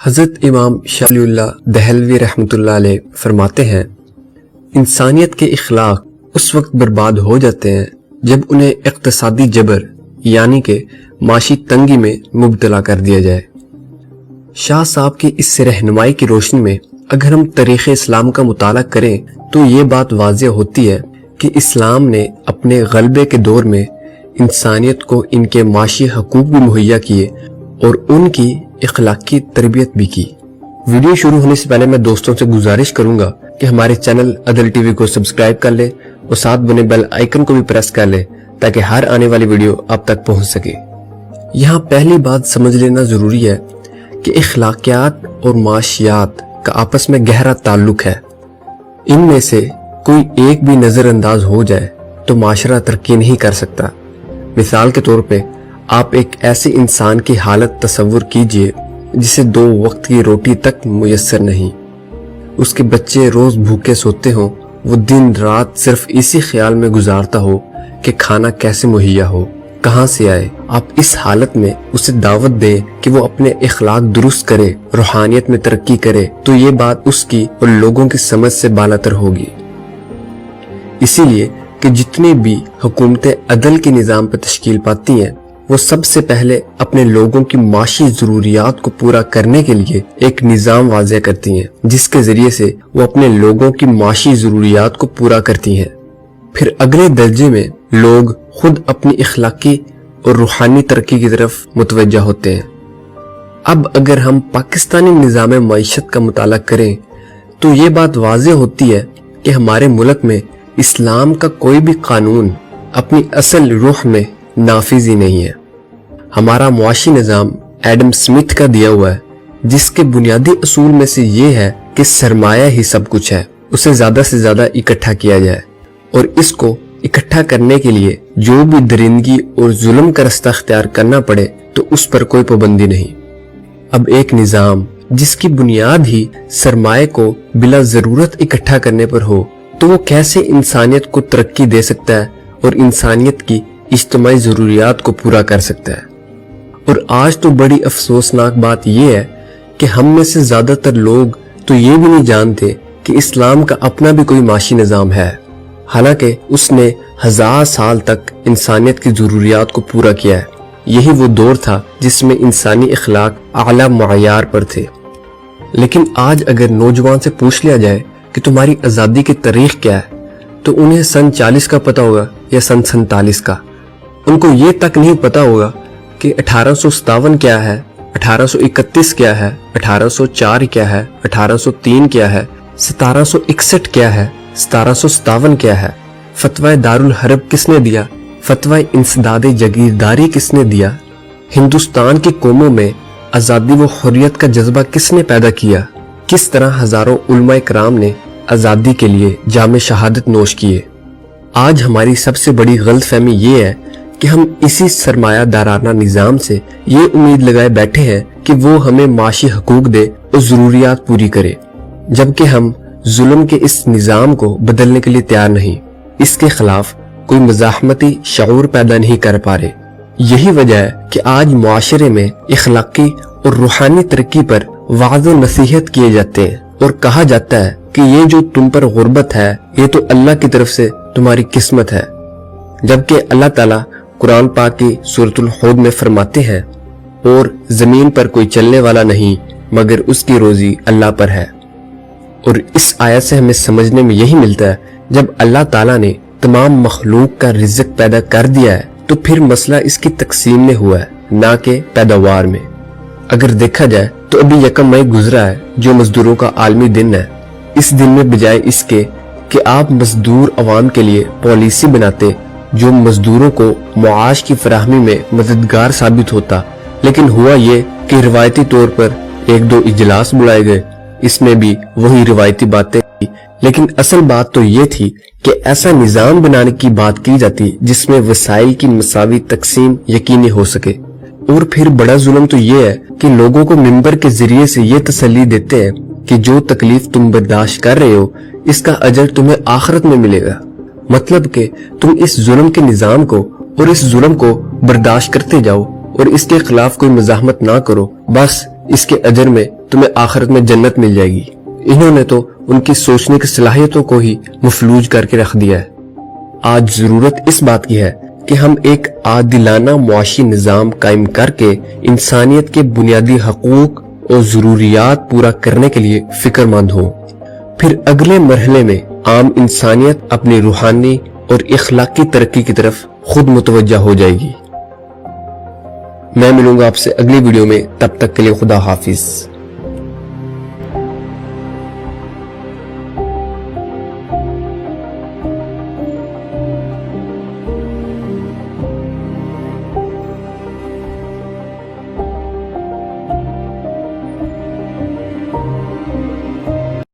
حضرت امام شاہ ولی اللہ دہلوی رحمۃ اللہ علیہ فرماتے ہیں، انسانیت کے اخلاق اس وقت برباد ہو جاتے ہیں جب انہیں اقتصادی جبر یعنی کہ معاشی تنگی میں مبتلا کر دیا جائے۔ شاہ صاحب کی اس سے رہنمائی کی روشنی میں اگر ہم تاریخ اسلام کا مطالعہ کریں تو یہ بات واضح ہوتی ہے کہ اسلام نے اپنے غلبے کے دور میں انسانیت کو ان کے معاشی حقوق بھی مہیا کیے اور ان کی اخلاقی تربیت بھی کی۔ ویڈیو شروع ہونے سے پہلے میں دوستوں سے گزارش کروں گا کہ ہمارے چینل عدل ٹی وی کو سبسکرائب کر لیں اور ساتھ بنے بیل آئیکن کو بھی پریس کر لیں تاکہ ہر آنے والی ویڈیو آپ تک پہنچ سکے۔ یہاں پہلی بات سمجھ لینا ضروری ہے کہ اخلاقیات اور معاشیات کا آپس میں گہرا تعلق ہے۔ ان میں سے کوئی ایک بھی نظر انداز ہو جائے تو معاشرہ ترقی نہیں کر سکتا۔ مثال کے طور پہ آپ ایک ایسے انسان کی حالت تصور کیجئے جسے 2 وقت کی روٹی تک میسر نہیں، اس کے بچے روز بھوکے سوتے ہوں، وہ دن رات صرف اسی خیال میں گزارتا ہو کہ کھانا کیسے مہیا ہو، کہاں سے آئے۔ آپ اس حالت میں اسے دعوت دیں کہ وہ اپنے اخلاق درست کرے، روحانیت میں ترقی کرے، تو یہ بات اس کی اور لوگوں کی سمجھ سے بالاتر ہوگی۔ اسی لیے کہ جتنی بھی حکومتیں عدل کے نظام پر تشکیل پاتی ہیں وہ سب سے پہلے اپنے لوگوں کی معاشی ضروریات کو پورا کرنے کے لیے ایک نظام واضح کرتی ہیں جس کے ذریعے سے وہ اپنے لوگوں کی معاشی ضروریات کو پورا کرتی ہیں۔ پھر اگلے درجے میں لوگ خود اپنی اخلاقی اور روحانی ترقی کی طرف متوجہ ہوتے ہیں۔ اب اگر ہم پاکستانی نظام معیشت کا مطالعہ کریں تو یہ بات واضح ہوتی ہے کہ ہمارے ملک میں اسلام کا کوئی بھی قانون اپنی اصل روح میں نافذ ہی نہیں ہے۔ ہمارا معاشی نظام ایڈم سمتھ کا دیا ہوا ہے جس کے بنیادی اصول میں سے یہ ہے کہ سرمایہ ہی سب کچھ ہے، اسے زیادہ سے زیادہ اکٹھا کیا جائے اور اس کو اکٹھا کرنے کے لیے جو بھی درندگی اور ظلم کا رستہ اختیار کرنا پڑے تو اس پر کوئی پابندی نہیں۔ اب ایک نظام جس کی بنیاد ہی سرمایہ کو بلا ضرورت اکٹھا کرنے پر ہو تو وہ کیسے انسانیت کو ترقی دے سکتا ہے اور انسانیت کی اجتماعی ضروریات کو پورا کر سکتا ہے۔ اور آج تو بڑی افسوسناک بات یہ ہے کہ ہم میں سے زیادہ تر لوگ تو یہ بھی نہیں جانتے کہ اسلام کا اپنا بھی کوئی معاشی نظام ہے، حالانکہ اس نے 1000 سال تک انسانیت کی ضروریات کو پورا کیا ہے۔ یہی وہ دور تھا جس میں انسانی اخلاق اعلیٰ معیار پر تھے۔ لیکن آج اگر نوجوان سے پوچھ لیا جائے کہ تمہاری آزادی کی تاریخ کیا ہے تو انہیں سن 40 کا پتہ ہوگا یا سن 47 کا۔ ان کو یہ تک نہیں پتا ہوگا کہ 1857 کیا ہے، 1831 کیا ہے، 1804 کیا ہے، 1803 کیا ہے، 1761 کیا ہے، 1757 کیا ہے، فتوی دارالحرب کس نے دیا، فتوی انسداد جگیرداری کس نے دیا، ہندوستان کی قوموں میں آزادی و حریت کا جذبہ کس نے پیدا کیا، کس طرح ہزاروں علماء کرام نے آزادی کے لیے جام شہادت نوش کیے۔ آج ہماری سب سے بڑی غلط فہمی یہ ہے کہ ہم اسی سرمایہ دارانہ نظام سے یہ امید لگائے بیٹھے ہیں کہ وہ ہمیں معاشی حقوق دے اور ضروریات پوری کرے، جبکہ ہم ظلم کے اس نظام کو بدلنے کے لیے تیار نہیں، اس کے خلاف کوئی مزاحمتی شعور پیدا نہیں کر پا رہے۔ یہی وجہ ہے کہ آج معاشرے میں اخلاقی اور روحانی ترقی پر وعظ و نصیحت کیے جاتے ہیں اور کہا جاتا ہے کہ یہ جو تم پر غربت ہے یہ تو اللہ کی طرف سے تمہاری قسمت ہے، جبکہ اللہ تعالیٰ قرآن پاک کی سورۃ الحود میں فرماتے ہیں، اور زمین پر کوئی چلنے والا نہیں مگر اس کی روزی اللہ پر ہے۔ اور اس آیت سے ہمیں سمجھنے میں یہی ملتا ہے جب اللہ تعالیٰ نے تمام مخلوق کا رزق پیدا کر دیا ہے تو پھر مسئلہ اس کی تقسیم میں ہوا ہے نہ کہ پیداوار میں۔ اگر دیکھا جائے تو ابھی 1 مئی گزرا ہے جو مزدوروں کا عالمی دن ہے۔ اس دن میں بجائے اس کے کہ آپ مزدور عوام کے لیے پالیسی بناتے جو مزدوروں کو معاش کی فراہمی میں مددگار ثابت ہوتا، لیکن ہوا یہ کہ روایتی طور پر 1-2 اجلاس بلائے گئے، اس میں بھی وہی روایتی باتیں تھی، لیکن اصل بات تو یہ تھی کہ ایسا نظام بنانے کی بات کی جاتی جس میں وسائل کی مساوی تقسیم یقینی ہو سکے۔ اور پھر بڑا ظلم تو یہ ہے کہ لوگوں کو منبر کے ذریعے سے یہ تسلی دیتے ہیں کہ جو تکلیف تم برداشت کر رہے ہو اس کا اجر تمہیں آخرت میں ملے گا، مطلب کہ تم اس ظلم کے نظام کو اور اس ظلم کو برداشت کرتے جاؤ اور اس کے خلاف کوئی مزاحمت نہ کرو، بس اس کے اجر میں تمہیں آخرت میں جنت مل جائے گی۔ انہوں نے تو ان کی سوچنے کی صلاحیتوں کو ہی مفلوج کر کے رکھ دیا ہے۔ آج ضرورت اس بات کی ہے کہ ہم ایک عادلانہ معاشی نظام قائم کر کے انسانیت کے بنیادی حقوق اور ضروریات پورا کرنے کے لیے فکر مند ہوں۔ پھر اگلے مرحلے میں عام انسانیت اپنی روحانی اور اخلاقی ترقی کی طرف خود متوجہ ہو جائے گی۔ میں ملوں گا آپ سے اگلی ویڈیو میں، تب تک کے لیے خدا حافظ۔